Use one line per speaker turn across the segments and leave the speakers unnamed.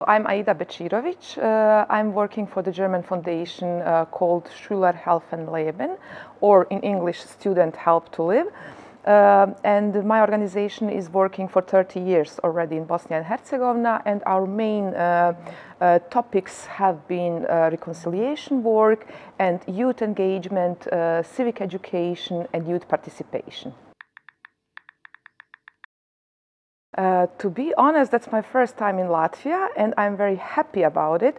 I'm Aida Becirovic. I'm working for the German foundation called Schüler helfen leben, or in English, Student Help to Live. And my organization is working for 30 years already in Bosnia and Herzegovina, and our main topics have been reconciliation work and youth engagement, civic education and youth participation. To be honest, that's my first time in Latvia, and I'm very happy about it.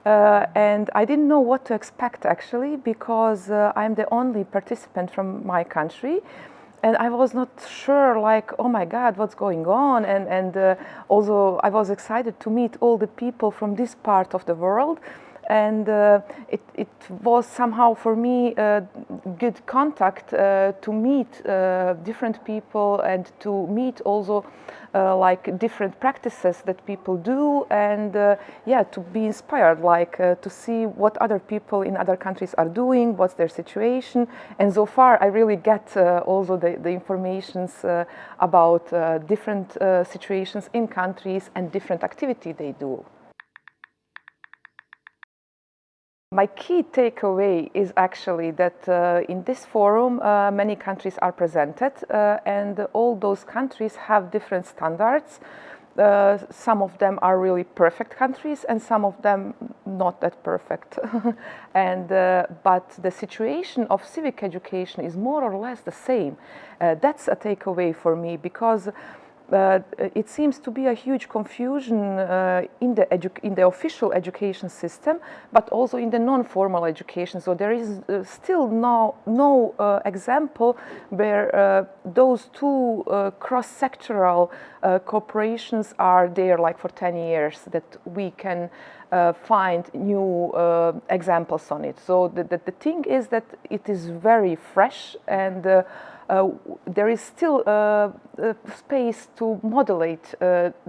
And I didn't know what to expect actually, because I'm the only participant from my country. And I was not sure, like, oh my God, what's going on? And also I was excited to meet all the people from this part of the world. And it was somehow for me a good contact to meet different people and to meet also like different practices that people do, and yeah, to be inspired, like to see what other people in other countries are doing, what's their situation. And so far I really get also the informations about different situations in countries and different activity they do. My key takeaway is actually that in this forum many countries are presented, and all those countries have different standards. Some of them are really perfect countries and some of them not that perfect. And but the situation of civic education is more or less the same. That's a takeaway for me, because it seems to be a huge confusion in the official education system, but also in the non-formal education. So there is still no example where those two cross-sectoral cooperations are there, like for 10 years, that we can find new examples on it. So the thing is that it is very fresh, and there is still space to modulate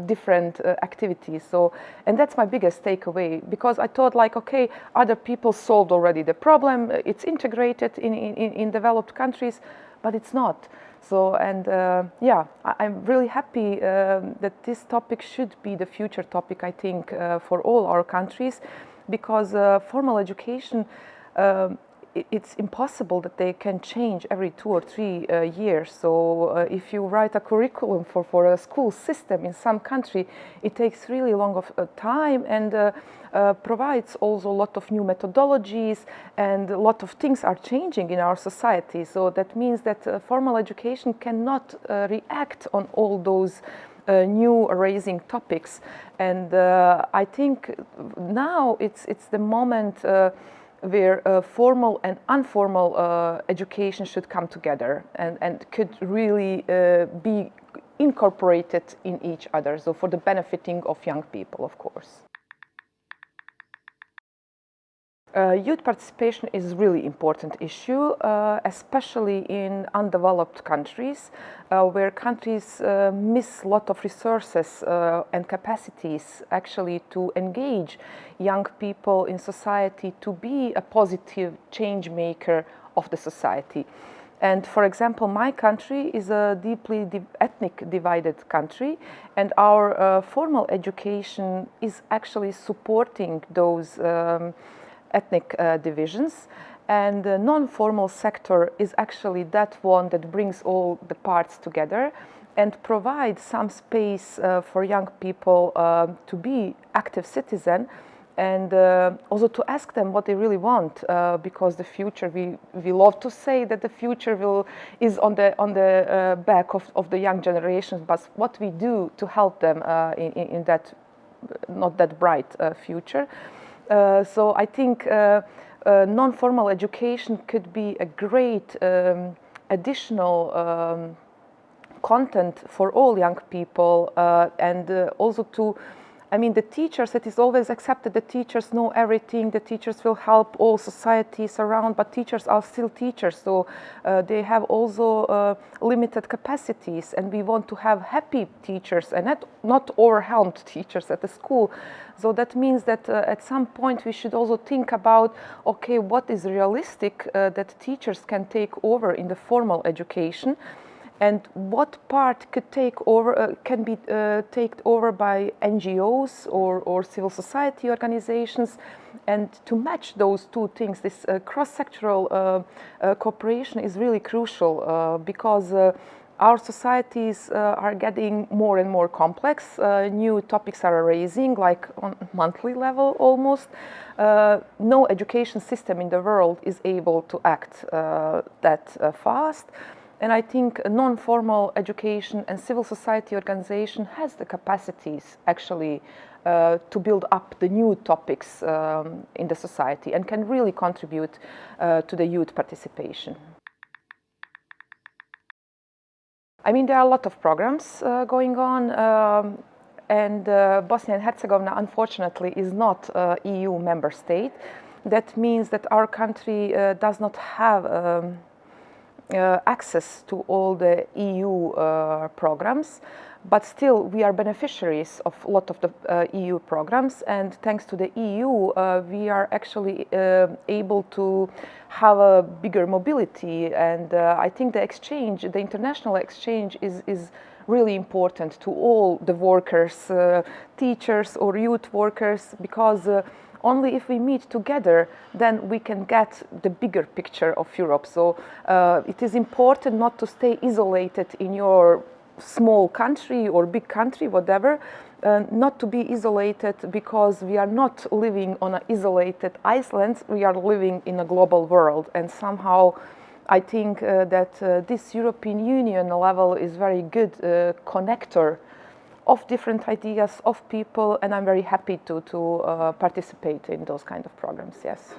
different activities. So, and that's my biggest takeaway, because I thought, like, okay, other people solved already the problem, it's integrated in developed countries, but it's not. So, and yeah, I'm really happy that this topic should be the future topic, I think, for all our countries, because formal education, it's impossible that they can change every 2 or 3 years. So if you write a curriculum for a school system in some country, it takes really long of time, and provides also a lot of new methodologies, and a lot of things are changing in our society. So that means that formal education cannot react on all those new raising topics. And I think now it's the moment where formal and informal education should come together and could really be incorporated in each other, so for the benefiting of young people, of course. Youth participation is a really important issue, especially in undeveloped countries, where countries miss a lot of resources and capacities actually to engage young people in society, to be a positive change maker of the society. And for example, my country is a deeply ethnic divided country, and our formal education is actually supporting those ethnic divisions, and the non-formal sector is actually that one that brings all the parts together and provides some space for young people to be active citizen, and also to ask them what they really want, because the future, we love to say that the future is on the back of the young generations, but what we do to help them in that not that bright future. So I think non-formal education could be a great additional content for all young people, and also to, I mean, the teachers, it is always accepted that teachers know everything, the teachers will help all societies around, but teachers are still teachers, so they have also limited capacities, and we want to have happy teachers and not overwhelmed teachers at the school. So that means that at some point we should also think about, okay, what is realistic that teachers can take over in the formal education. and what part could can be taken over by NGOs or civil society organizations. And to match those two things, this cross-sectoral cooperation is really crucial because our societies are getting more and more complex. New topics are arising, like on monthly level almost. No education system in the world is able to act that fast. And I think non-formal education and civil society organization has the capacities actually to build up the new topics in the society and can really contribute to the youth participation. I mean, there are a lot of programs going on, and Bosnia and Herzegovina, unfortunately, is not an EU member state. That means that our country does not have access to all the EU programs, but still we are beneficiaries of a lot of the EU programs, and thanks to the EU we are actually able to have a bigger mobility, and I think the international exchange is really important to all the workers, teachers or youth workers, because only if we meet together, then we can get the bigger picture of Europe. So it is important not to stay isolated in your small country or big country, whatever, not to be isolated, because we are not living on an isolated island, we are living in a global world. And somehow I think that this European Union level is very good connector of different ideas, of people, and I'm very happy to participate in those kind of programs, yes.